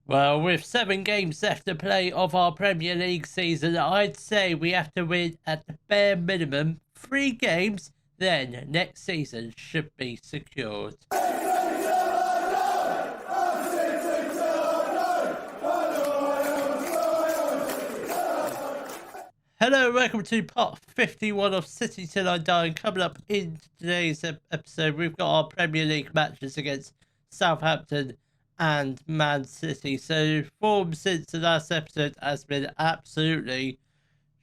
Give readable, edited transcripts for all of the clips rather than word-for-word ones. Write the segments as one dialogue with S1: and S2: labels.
S1: Well, with 7 games left to play of our Premier League season, I'd say we have to win at the bare minimum 3 games, then next season should be secured. Hello, welcome to part 51 of City Till I Die. Coming up in today's episode, we've got our Premier League matches against Southampton and Man City. So, form since the last episode has been absolutely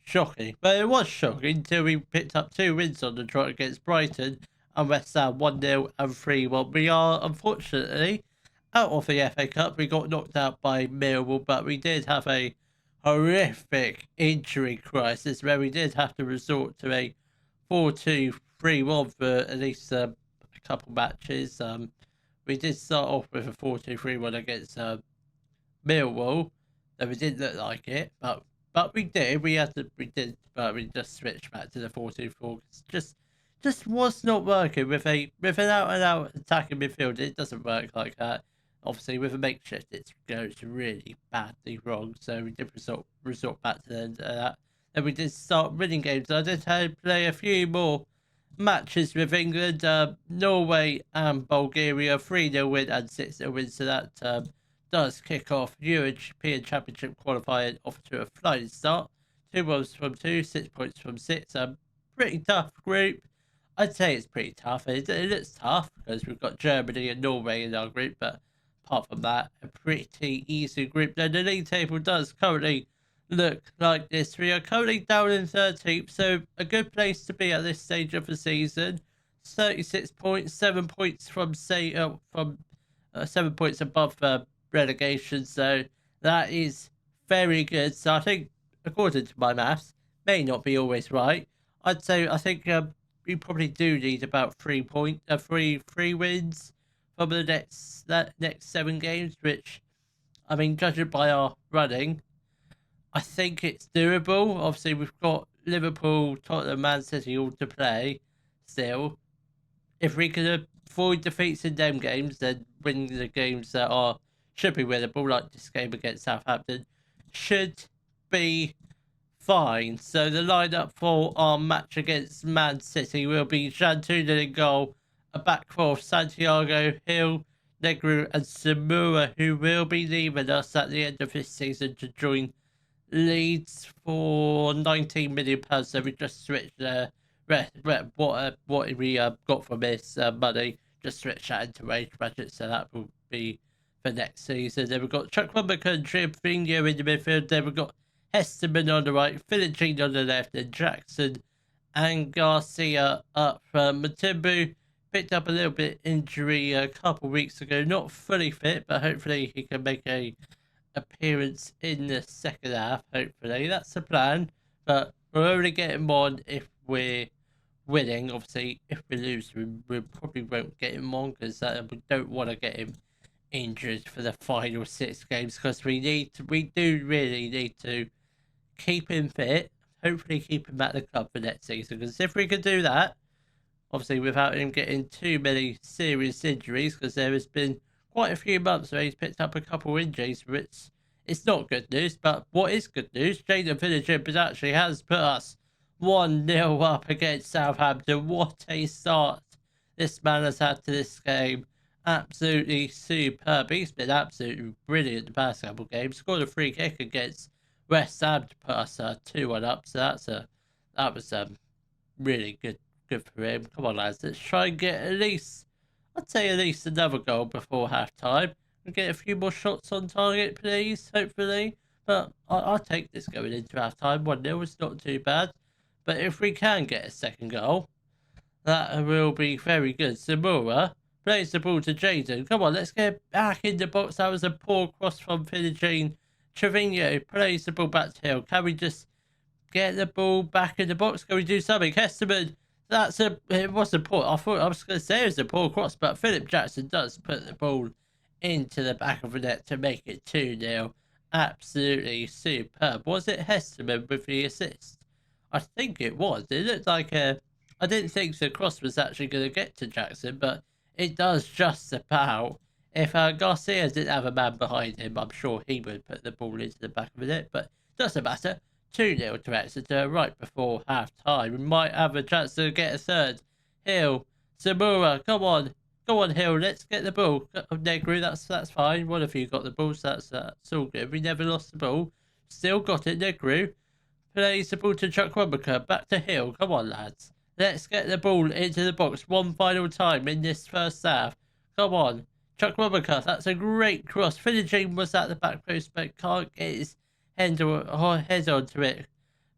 S1: shocking. But it was shocking until we picked up 2 wins on the trot against Brighton and West Ham 1-0 and 3-1. We are, unfortunately, out of the FA Cup. We got knocked out by Millwall, but we did have a horrific injury crisis where we did have to resort to a 4-2-3-1 for at least a couple matches. We did start off with a 4-2-3-1 against Millwall, though it didn't look like it, but we did. But we just switched back to the 4-2-4. Just was not working with an out and out attacking midfield. It doesn't work like that. Obviously, with a makeshift, it goes really badly wrong. So we did resort back to that. Then we did start winning games. I did play a few more matches with England, Norway and Bulgaria, 3-0 win and 6-0 win. So that does kick off European Championship qualifying off to a flying start. 2 wins from 2, 6 points from 6. Pretty tough group. I'd say it's pretty tough. It looks tough because we've got Germany and Norway in our group, but apart from that, a pretty easy group. Now, the league table does currently look like this. We are currently down in 13th, so a good place to be at this stage of the season. 36 points, 7 points from 7 points above relegation, so that is very good. So I think, according to my maths, may not be always right. I think we probably do need about 3 wins from the next 7 games, which, I mean, judging by our running, I think it's doable. Obviously, we've got Liverpool, Tottenham, Man City all to play still. If we can avoid defeats in them games, then winning the games that should be winnable, like this game against Southampton, should be fine. So the lineup for our match against Man City will be Shantuna in goal, a back four of Santiago, Hill, Negru and Samura, who will be leaving us at the end of this season to join Leeds for £19 million. So we just switched what we got from this money, just switched that into wage budget, so that will be for next season. Then we've got Chukwuemeka and Tripinho in the midfield. Then we've got Hesterman on the right, Philogene on the left, and Jackson and Garcia up front. Matimbu picked up a little bit injury a couple weeks ago, not fully fit, but hopefully he can make a appearance in the second half. Hopefully that's the plan, but we're only getting him on if we're winning. Obviously, if we lose, we probably won't get him on because we don't want to get him injured for the final 6 games, because we do really need to keep him fit, hopefully keep him at the club for next season, because if we can do that, obviously without him getting too many serious injuries, because there has been quite a few months where he's picked up a couple injuries, which it's not good news. But what is good news, Jaden Philogene actually has put us 1-0 up against Southampton. What a start this man has had to this game. Absolutely superb. He's been absolutely brilliant the past couple games. Scored a free kick against West Ham to put us 2-1 up. So that was really good for him. Come on, lads, let's try and get I'd say at least another goal before half time and get a few more shots on target, please, hopefully. But I'll take this going into half time. 1-0 is not too bad. But if we can get a second goal, that will be very good. Zamora plays the ball to Jaden. Come on, let's get back in the box. That was a poor cross from Philogene. Trevino plays the ball back to Hill. Can we just get the ball back in the box? Can we do something? Hesterman, it was a poor, I thought I was going to say it was a poor cross, but Philip Jackson does put the ball into the back of the net to make it 2-0. Absolutely superb. Was it Hesterman with the assist? I think it was. It looked like I didn't think the cross was actually going to get to Jackson, but it does just about. If Garcia didn't have a man behind him, I'm sure he would put the ball into the back of the net, but doesn't matter. 2-0 to Exeter right before half-time. We might have a chance to get a third. Hill, Zamora, come on. Go on, Hill, let's get the ball. Negru, that's fine. One of you got the ball, so that's all good. We never lost the ball. Still got it, Negru. Plays the ball to Chukwuemeka. Back to Hill. Come on, lads. Let's get the ball into the box one final time in this first half. Come on. Chukwuemeka, that's a great cross. Finishing was at the back post, but can't get his head onto it.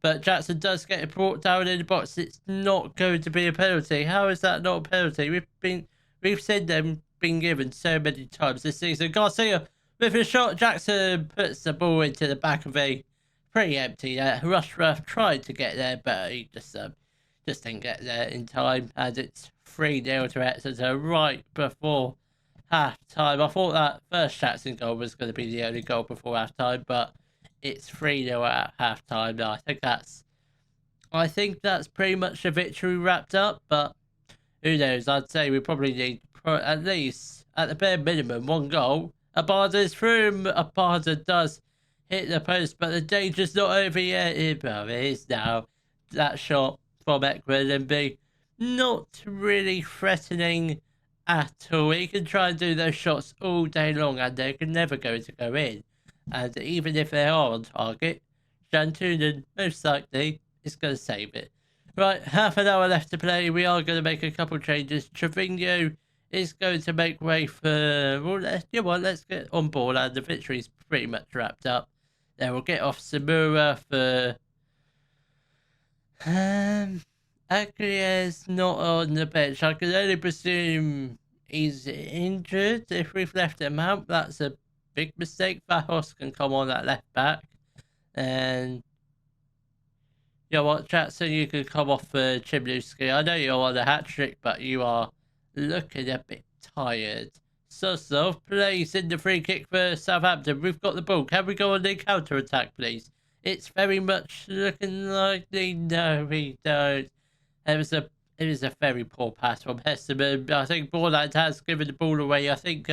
S1: But Jackson does get it brought down in the box. It's not going to be a penalty. How is that not a penalty? We've seen them being given so many times this season. Garcia with a shot. Jackson puts the ball into the back of a pretty empty there. Rushworth tried to get there, but he just didn't get there in time. And it's 3-0 to Exeter right before half-time. I thought that first Jackson goal was going to be the only goal before half-time, but it's 3-0 at half-time now. I think that's pretty much the victory wrapped up, but who knows? I'd say we probably need at least, at the bare minimum, one goal. Abada's through. Abada does hit the post, but the danger's not over yet. It is now. That shot from Ekman not really threatening at all. He can try and do those shots all day long, and they're never going to go in. And even if they are on target, Shantunen most likely is going to save it. Right, half an hour left to play. We are going to make a couple changes. Trevino is going to make way for... Well, let's get on board, and the victory's pretty much wrapped up. Then we'll get off Samura for... Aguirre's not on the bench. I can only presume he's injured. If we've left him out, that's a big mistake. Vahos can come on that left back. And you know what, Jackson, you can come off for Chimnewski. I know you're on a hat-trick, but you are looking a bit tired. Sosnov plays in the free kick for Southampton. We've got the ball. Can we go on the counter-attack, please? It's very much looking likely. No, we don't. It was a very poor pass from Hesterman. I think Borland has given the ball away. I think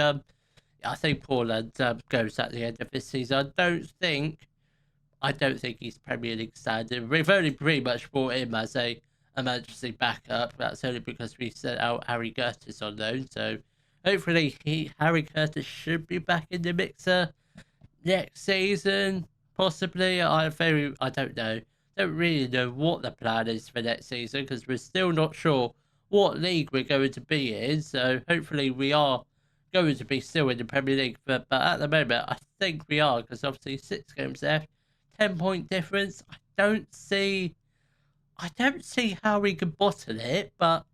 S1: Borland goes at the end of this season. I don't think he's Premier League standard. We've only pretty much brought him as a emergency backup. That's only because we sent out Harry Curtis on loan. So hopefully Harry Curtis should be back in the mixer next season. Possibly. I don't know. Don't really know what the plan is for next season because we're still not sure what league we're going to be in. So hopefully we are going to be still in the Premier League. But at the moment, I think we are because obviously 6 games left, 10-point difference. I don't see how we could bottle it, but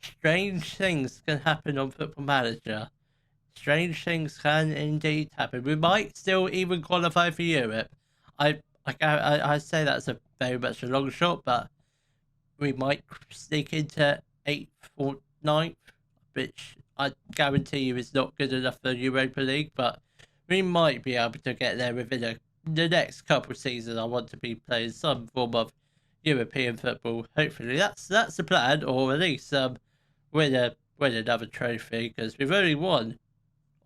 S1: strange things can happen on Football Manager. Strange things can indeed happen. We might still even qualify for Europe. I say that's a very much a long shot, but we might sneak into 8th or 9th, which I guarantee you is not good enough for Europa League, but we might be able to get there within the next couple of seasons. I want to be playing some form of European football. Hopefully that's the plan, or at least win another trophy, because we've only won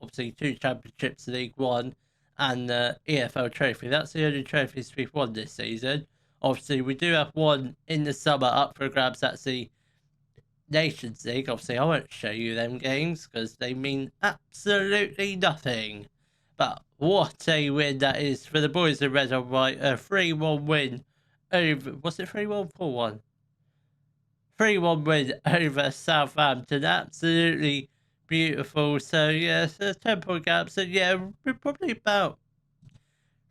S1: obviously 2 championships, League One and the EFL trophy. That's the only trophies we've won this season. Obviously we do have one in the summer up for grabs. That's the Nations League. Obviously I won't show you them games because they mean absolutely nothing. But what a win that is for the boys in red and white. A 3-1 win over... Was it 3-1 4-1? 3-1 win over Southampton. Absolutely beautiful. So, yeah, so 10-point gap. So, yeah, we're probably about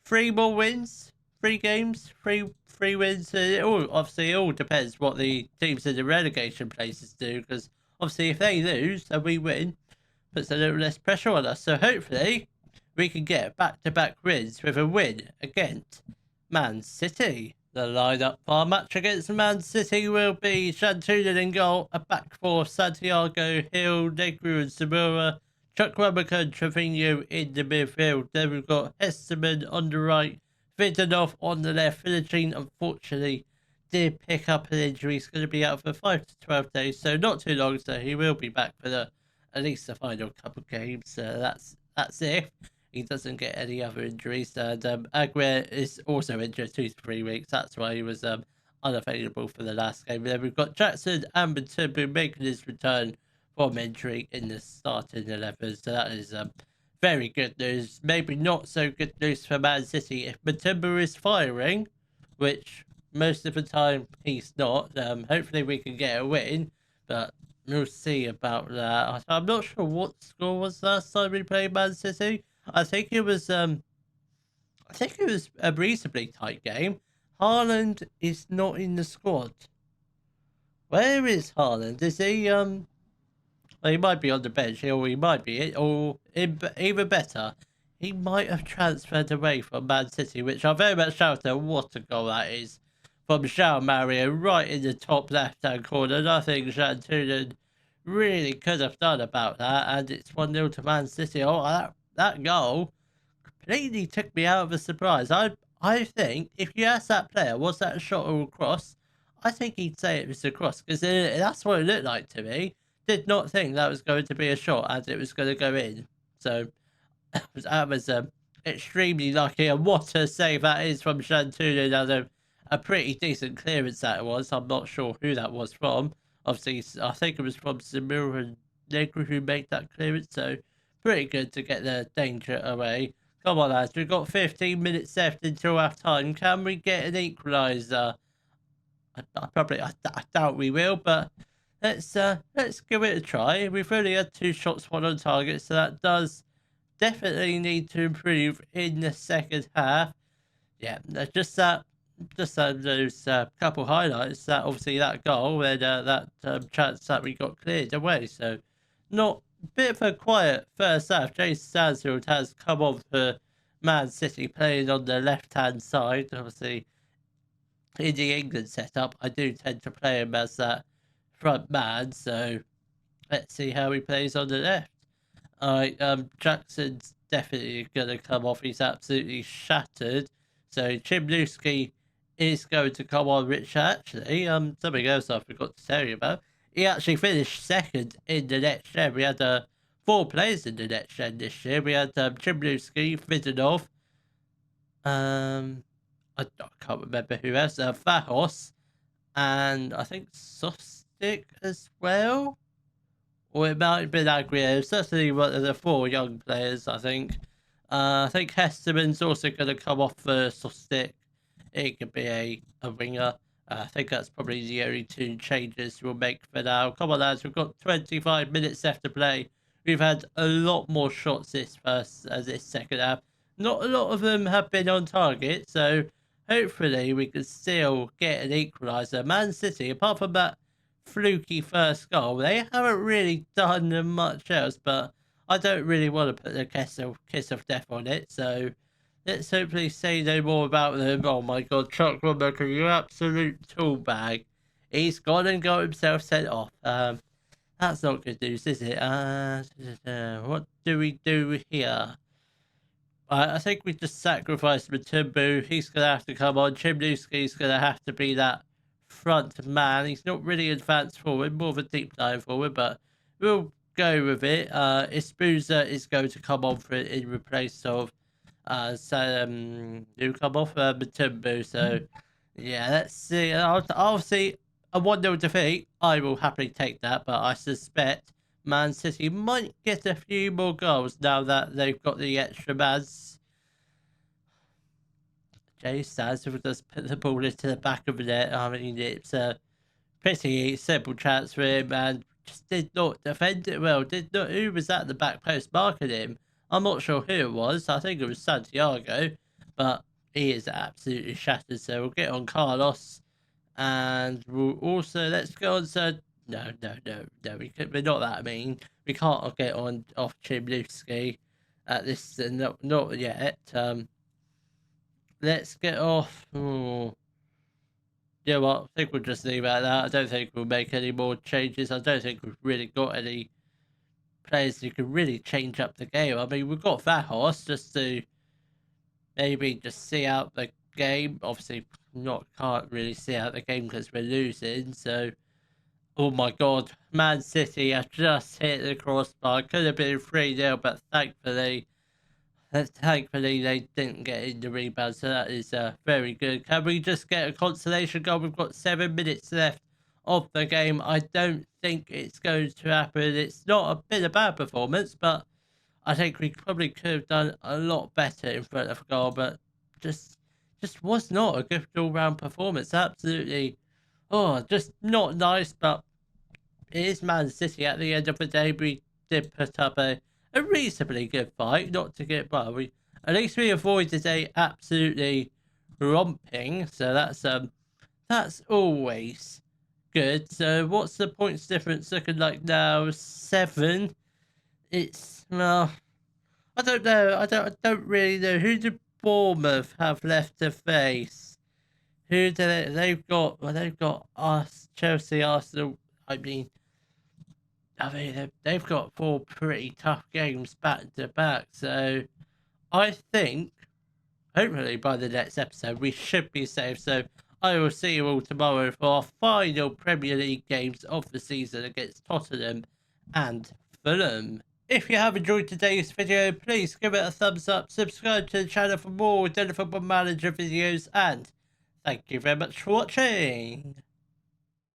S1: 3 more wins. 3 games. 3 wins. It all depends what the teams in the relegation places do. Because, obviously, if they lose and we win, puts a little less pressure on us. So, hopefully we can get back-to-back wins with a win against Man City. The lineup for our match against Man City will be Shantunen in goal, a back 4, Santiago, Hill, Negru and Samura, Chukwuemeka and Trevino in the midfield. Then we've got Hesterman on the right, Vidanov on the left. Finishing, unfortunately, did pick up an injury. He's going to be out for 5 to 12 days, so not too long, so he will be back for the at least the final couple games. That's if he doesn't get any other injuries. And Aguirre is also injured 2 to 3 weeks. That's why he was unavailable for the last game. And then we've got Jackson and Matumbu making his return from injury in the starting 11. So that is very good news. Maybe not so good news for Man City if Matumbu is firing, which most of the time he's not. Hopefully we can get a win, but we'll see about that. I'm not sure what score was last time we played Man City. I think it was a reasonably tight game. Haaland is not in the squad. Where is Haaland? Is he well, he might be on the bench, or he might be, or even better, he might have transferred away from Man City, which I very much doubt. What a goal that is from João Mario right in the top left-hand corner. Nothing Shantunen really could have done about that, and it's 1-0 to Man City. Oh, that goal completely took me out of a surprise. I think if you ask that player, was that a shot or a cross? I think he'd say it was a cross, because that's what it looked like to me. Did not think that was going to be a shot as it was going to go in. So that was extremely lucky. And what a save that is from Shantunen. And a pretty decent clearance that was. I'm not sure who that was from. Obviously, I think it was from Samir and Negri who made that clearance. So pretty good to get the danger away. Come on, lads. We've got 15 minutes left until half time. Can we get an equaliser? I doubt we will, but let's give it a try. We've only had 2 shots, 1 on target, so that does definitely need to improve in the second half. Yeah, just those couple highlights. That obviously that goal and that chance that we got cleared away. So not bit of a quiet first half. Jason Stansfield has come on for Man City, playing on the left-hand side. Obviously, in the England setup, I do tend to play him as that front man. So let's see how he plays on the left. All right, Jackson's definitely going to come off. He's absolutely shattered. So Chimluski is going to come on, which actually, something else I forgot to tell you about. He actually finished second in the next gen. We had 4 players in the next gen this year. We had Chimluski, Vidinov, I can't remember who else, Fajos, and I think Sostic as well. Or it might have been Aguirre. Certainly one of the 4 young players, I think. I think Hesterman's also going to come off for Sostic. It could be a winger. I think that's probably the only 2 changes we'll make for now. Come on, lads. We've got 25 minutes left to play. We've had a lot more shots this second half. Not a lot of them have been on target, so hopefully we can still get an equaliser. Man City, apart from that fluky first goal, they haven't really done much else, but I don't really want to put the kiss of death on it, so let's hopefully say no more about them. Oh my god, Chuck Rummaker, you absolute tool bag. He's gone and got himself sent off. That's not good news, is it? What do we do here? I think we just sacrificed Matumbu. He's going to have to come on. Chimluski's going to have to be that front man. He's not really advanced forward, more of a deep dive forward, but we'll go with it. Espuza is going to come on for it in replace of who come off Matumbu. So yeah, let's see. I'll see a 1-0 defeat. I will happily take that, but I suspect Man City might get a few more goals now that they've got the extra mads. Jay Stansfield does put the ball into the back of the net. I mean, it's a pretty simple chance for him and just did not defend it well. Who was at the back post marking him? I'm not sure who it was. I think it was Santiago, but he is absolutely shattered. So we'll get on Carlos, and we'll also let's go on. No. We're not that mean. We can't get on off Chimluski at this. Not yet. Let's get off. Oh. You know what? I think we'll just leave it at that. I don't think we'll make any more changes. I don't think we've really got any players who can really change up the game. I mean, we've got Vahos just to maybe just see out the game. Obviously, can't really see out the game because we're losing. So Oh my God, Man City have just hit the crossbar. Could have been 3-0, but thankfully they didn't get in the rebound, so that is very good. Can we just get a consolation goal? We've got 7 minutes left of the game. I don't think it's going to happen. It's not been a bad performance, but I think we probably could have done a lot better in front of goal, but just just was not a good all-round performance. Absolutely, just not nice. But it is Man City. At the end of the day, we did put up a reasonably good fight. Not to get well, we at least we avoided a absolutely romping. So that's always good. So what's the points difference looking like now? 7. It's well, I don't know. I don't really know who do Bournemouth have left to face. Who do they've got? Well, they've got us, Chelsea, Arsenal. I mean, they've got 4 pretty tough games back to back. So I think hopefully by the next episode we should be safe. So I will see you all tomorrow for our final Premier League games of the season against Tottenham and Fulham. If you have enjoyed today's video, please give it a thumbs up, subscribe to the channel for more Daily Football Manager videos, and thank you very much for watching.